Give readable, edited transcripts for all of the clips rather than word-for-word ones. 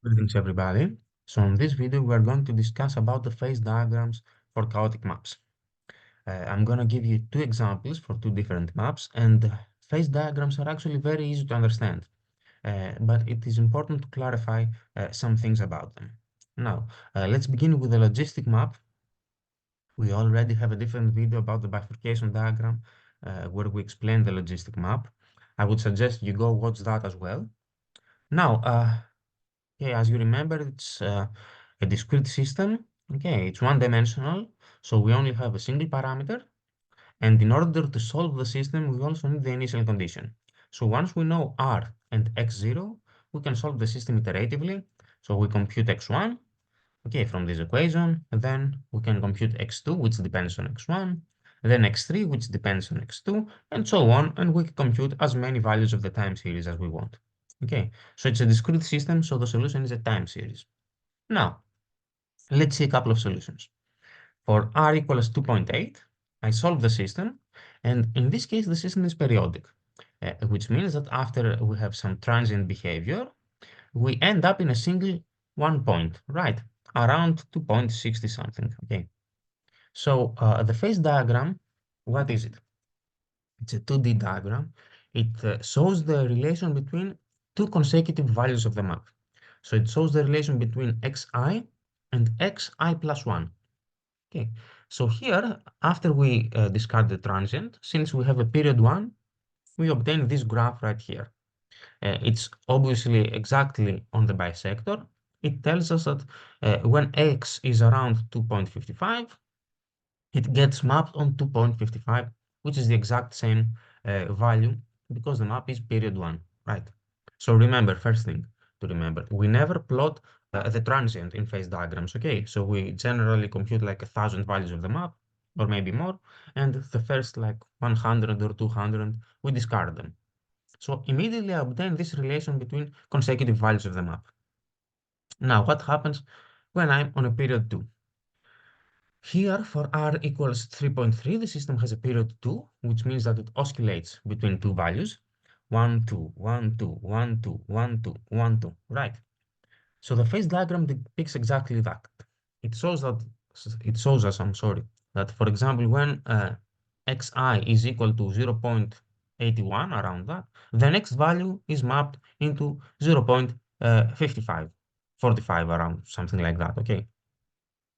Greetings, everybody. So in this video, we are going to discuss about the phase diagrams for chaotic maps. I'm going to give you two examples for two different maps, and phase diagrams are actually very easy to understand, but it is important to clarify some things about them. Now, let's begin with the logistic map. We already have a different video about the bifurcation diagram where we explain the logistic map. I would suggest you go watch that as well. Now, okay, as you remember, it's a discrete system. Okay, it's one-dimensional, so we only have a single parameter. And in order to solve the system, we also need the initial condition. So once we know R and x0, we can solve the system iteratively. So we compute x1, okay, from this equation. And then we can compute x2, which depends on x1. Then x3, which depends on x2, and so on. And we can compute as many values of the time series as we want. Okay, so it's a discrete system, so the solution is a time series. Now, let's see a couple of solutions. For r equals 2.8, I solve the system, and in this case, the system is periodic, which means that after we have some transient behavior, we end up in a single one point, right? Around 2.60 something, okay? So the phase diagram, what is it? It's a 2D diagram. It shows the relation between two consecutive values of the map. So it shows the relation between xi and xi plus 1. Okay, so here, after we discard the transient, since we have a period 1, we obtain this graph right here. It's obviously exactly on the bisector. It tells us that when x is around 2.55, it gets mapped on 2.55, which is the exact same value because the map is period 1, right? So remember, first thing to remember, we never plot the transient in phase diagrams, okay? So we generally compute like 1,000 values of the map, or maybe more, and the first like 100 or 200, we discard them. So immediately I obtain this relation between consecutive values of the map. Now, what happens when I'm on a period 2? Here, for r equals 3.3, the system has a period 2, which means that it oscillates between two values, 1, 2, 1, 2, 1, 2, 1, 2, 1, 2, right? So the phase diagram depicts exactly that. It shows that it shows us, I'm sorry, that for example, when xi is equal to 0.81 around that, the next value is mapped into 0.55, 45 around something like that. Okay.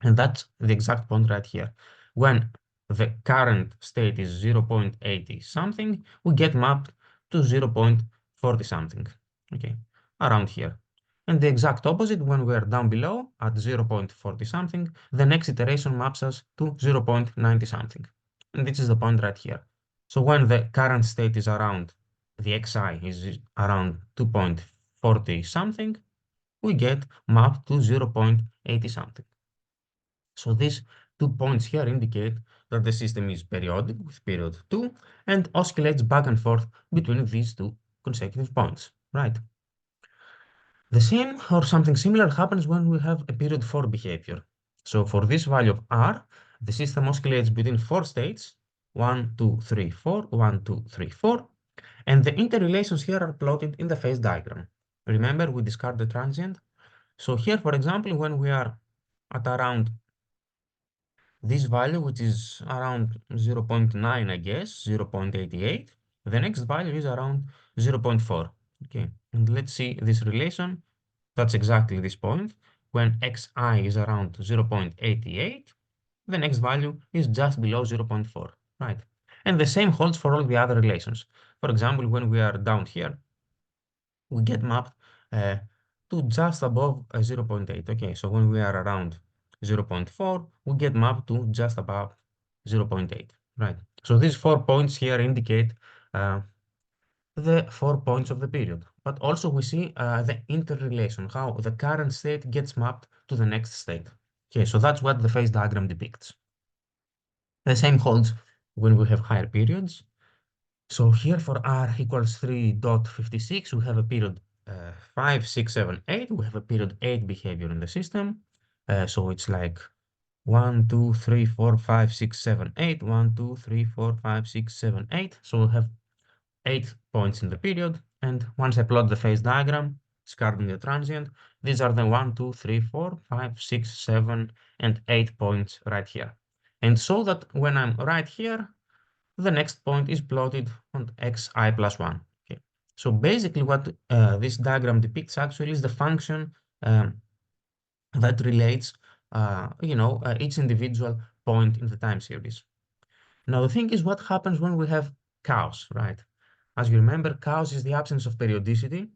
And that's the exact point right here. When the current state is 0.80 something, we get mapped to 0.40 something, okay, around here. And the exact opposite, when we are down below at 0.40 something, the next iteration maps us to 0.90 something. And this is the point right here. So when the current state is around, the xi is around 2.40 something, we get mapped to 0.80 something. So these 2 points here indicate that the system is periodic with period 2 and oscillates back and forth between these two consecutive points, right? The same or something similar happens when we have a period 4 behavior. So for this value of r, the system oscillates between 4 states, 1, 2, 3, 4, 1, 2, 3, 4, and the interrelations here are plotted in the phase diagram. Remember, we discard the transient. So here, for example, when we are at around this value, which is around 0.9, I guess, 0.88. The next value is around 0.4. Okay, and let's see this relation. That's exactly this point. When xi is around 0.88, the next value is just below 0.4, right? And the same holds for all the other relations. For example, when we are down here, we get mapped uh, to just above 0.8. Okay, so when we are around 0.4, we get mapped to just above 0.8, right? So these 4 points here indicate the 4 points of the period. But also we see the interrelation, how the current state gets mapped to the next state. Okay, so that's what the phase diagram depicts. The same holds when we have higher periods. So here for r equals 3.56, we have a period 5, 6, 7, 8. We have a period 8 behavior in the system. So it's like 1, 2, 3, 4, 5, 6, 7, 8. 1, 2, 3, 4, 5, 6, 7, 8. So we have 8 points in the period. And once I plot the phase diagram, discarding the transient. These are the 1, 2, 3, 4, 5, 6, 7, and 8 points right here. And so that when I'm right here, the next point is plotted on xi plus 1. Okay. So basically what this diagram depicts actually is the function that relates, each individual point in the time series. Now, the thing is what happens when we have chaos, right? As you remember, chaos is the absence of periodicity.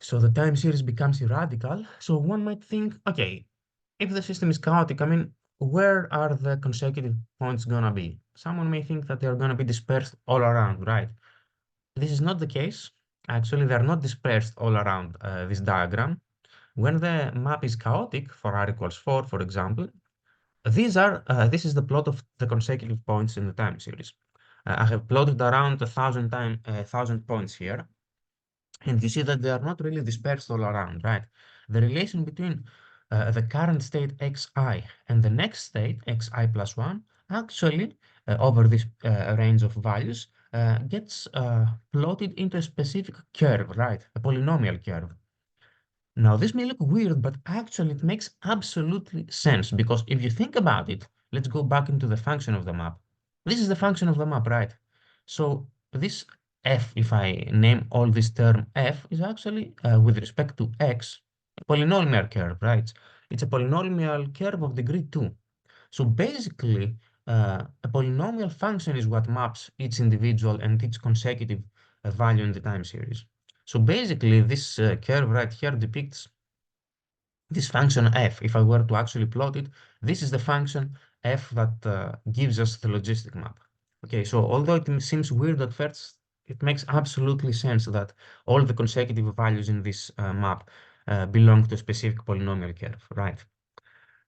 So the time series becomes irradical. So one might think, okay, if the system is chaotic, I mean, where are the consecutive points gonna be? Someone may think that they're gonna be dispersed all around, right? This is not the case. Actually, they're not dispersed all around this diagram. When the map is chaotic, for r equals 4, for example, this is the plot of the consecutive points in the time series. I have plotted around 1,000 points here, and you see that they are not really dispersed all around, right? The relation between the current state xi and the next state xi plus 1 actually over this range of values gets plotted into a specific curve, right? A polynomial curve. Now, this may look weird, but actually it makes absolutely sense because if you think about it, let's go back into the function of the map. This is the function of the map, right? So this f, if I name all this term f, is actually, with respect to x, a polynomial curve, right? It's a polynomial curve of degree 2. So basically, a polynomial function is what maps each individual and each consecutive value in the time series. So basically, this curve right here depicts this function f. If I were to actually plot it, this is the function f that gives us the logistic map. Okay, so although it seems weird at first, it makes absolutely sense that all the consecutive values in this map belong to a specific polynomial curve, right?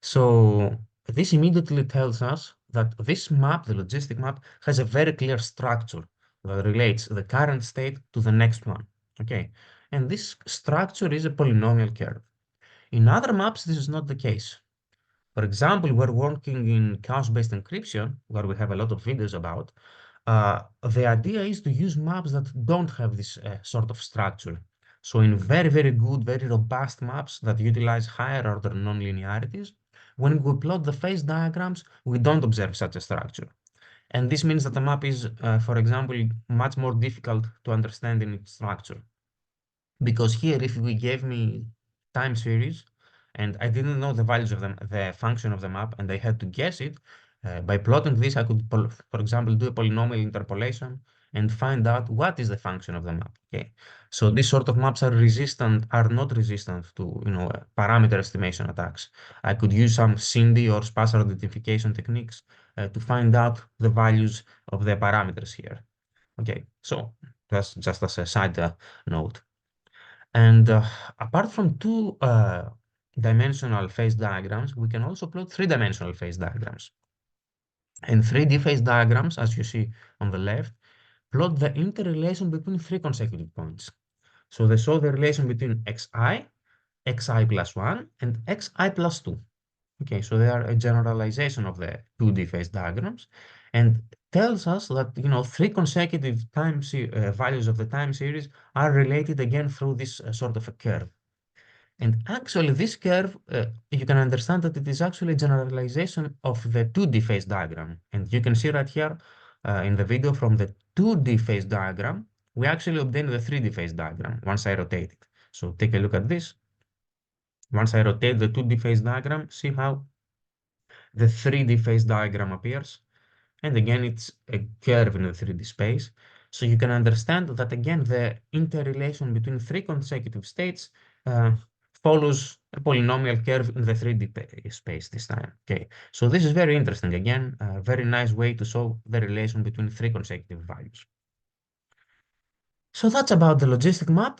So this immediately tells us that this map, the logistic map, has a very clear structure that relates the current state to the next one. Okay, and this structure is a polynomial curve. In other maps, this is not the case. For example, we're working in chaos-based encryption, where we have a lot of videos about. The idea is to use maps that don't have this sort of structure. So in very, very good, very robust maps that utilize higher order nonlinearities, when we plot the phase diagrams, we don't observe such a structure. And this means that the map is, for example, much more difficult to understand in its structure. Because here, if we gave me time series and I didn't know the values of them, the function of the map, and I had to guess it, by plotting this, I could, for example, do a polynomial interpolation and find out what is the function of the map. Okay, so these sort of maps are not resistant to, parameter estimation attacks. I could use some SIND or spatial identification techniques to find out the values of the parameters here. Okay, so that's just as a side note. And apart from two-dimensional phase diagrams, we can also plot three-dimensional phase diagrams. And 3D phase diagrams, as you see on the left, plot the interrelation between three consecutive points. So they show the relation between xi plus 1, and xi plus 2. Okay, so they are a generalization of the 2D phase diagrams and tells us that, three consecutive values of the time series are related again through this sort of a curve. And actually, this curve, you can understand that it is actually a generalization of the 2D phase diagram. And you can see right here in the video from the 2D phase diagram, we actually obtain the 3D phase diagram once I rotate it. So take a look at this. Once I rotate the 2D phase diagram, see how the 3D phase diagram appears. And again, it's a curve in the 3D space. So you can understand that again, the interrelation between three consecutive states follows a polynomial curve in the 3D space this time. Okay, so this is very interesting. Again, a very nice way to show the relation between three consecutive values. So that's about the logistic map.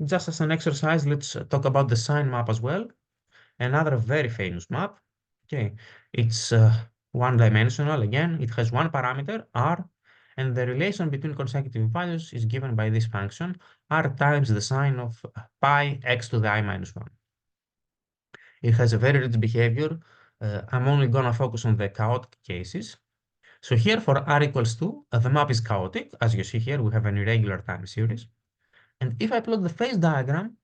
Just as an exercise, let's talk about the Sine map as well. Another very famous map. Okay, it's one-dimensional. Again, it has one parameter, r, and the relation between consecutive values is given by this function, r times the sine of pi x to the I minus 1. It has a very rich behavior. I'm only going to focus on the chaotic cases. So here for r equals 2, the map is chaotic. As you see here, we have an irregular time series. And if I plot the phase diagram,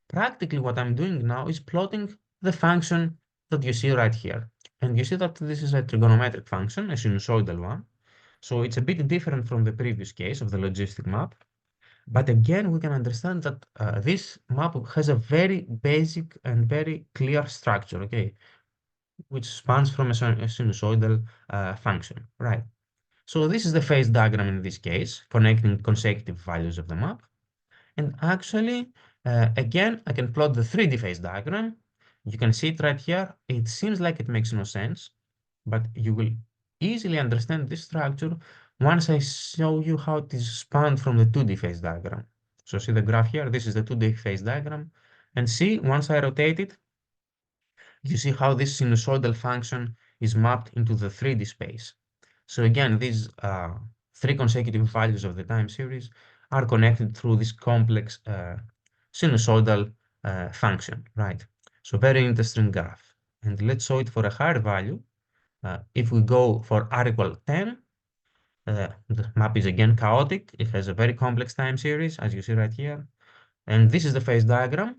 Practically, what I'm doing now is plotting the function that you see right here. And you see that this is a trigonometric function, a sinusoidal one. So it's a bit different from the previous case of the logistic map. But again, we can understand that this map has a very basic and very clear structure, okay, which spans from a sinusoidal function, right? So this is the phase diagram in this case, connecting consecutive values of the map. And actually, again, I can plot the 3D phase diagram. You can see it right here. It seems like it makes no sense, but you will easily understand this structure once I show you how it is spanned from the 2D phase diagram. So see the graph here, this is the 2D phase diagram. And see, once I rotate it, you see how this sinusoidal function is mapped into the 3D space. So again, these three consecutive values of the time series are connected through this complex sinusoidal function, right? So very interesting graph. And let's show it for a higher value. If we go for r equal 10, the map is again chaotic. It has a very complex time series, as you see right here. And this is the phase diagram.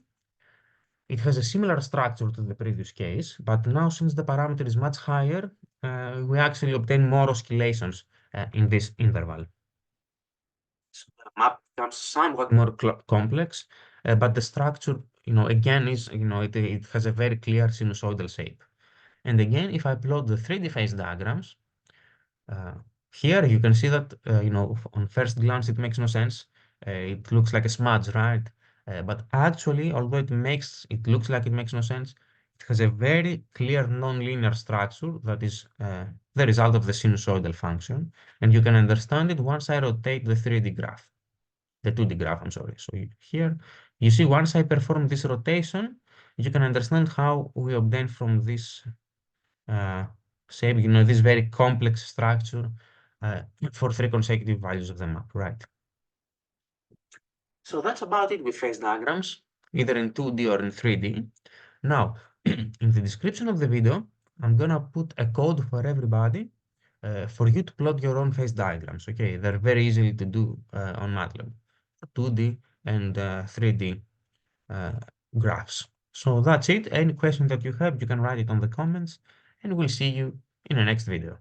It has a similar structure to the previous case, but now since the parameter is much higher, we actually obtain more oscillations in this interval. So the map becomes somewhat more complex, but the structure, again is, it has a very clear sinusoidal shape. And again, if I plot the 3D phase diagrams, uh, here you can see that, on first glance, it makes no sense. It looks like a smudge, right? But actually, although it looks like it makes no sense, it has a very clear nonlinear structure that is the result of the sinusoidal function. And you can understand it once I rotate the 3D graph, the 2D graph, I'm sorry. So here, you see, once I perform this rotation, you can understand how we obtain from this uh, shape, this very complex structure uh, for three consecutive values of the map, right? So that's about it with phase diagrams, either in 2D or in 3D. Now, in the description of the video, I'm gonna put a code for everybody for you to plot your own phase diagrams, okay? They're very easy to do on MATLAB, 2D and 3D uh, graphs. So that's it. Any question that you have, you can write it on the comments, and we'll see you in the next video.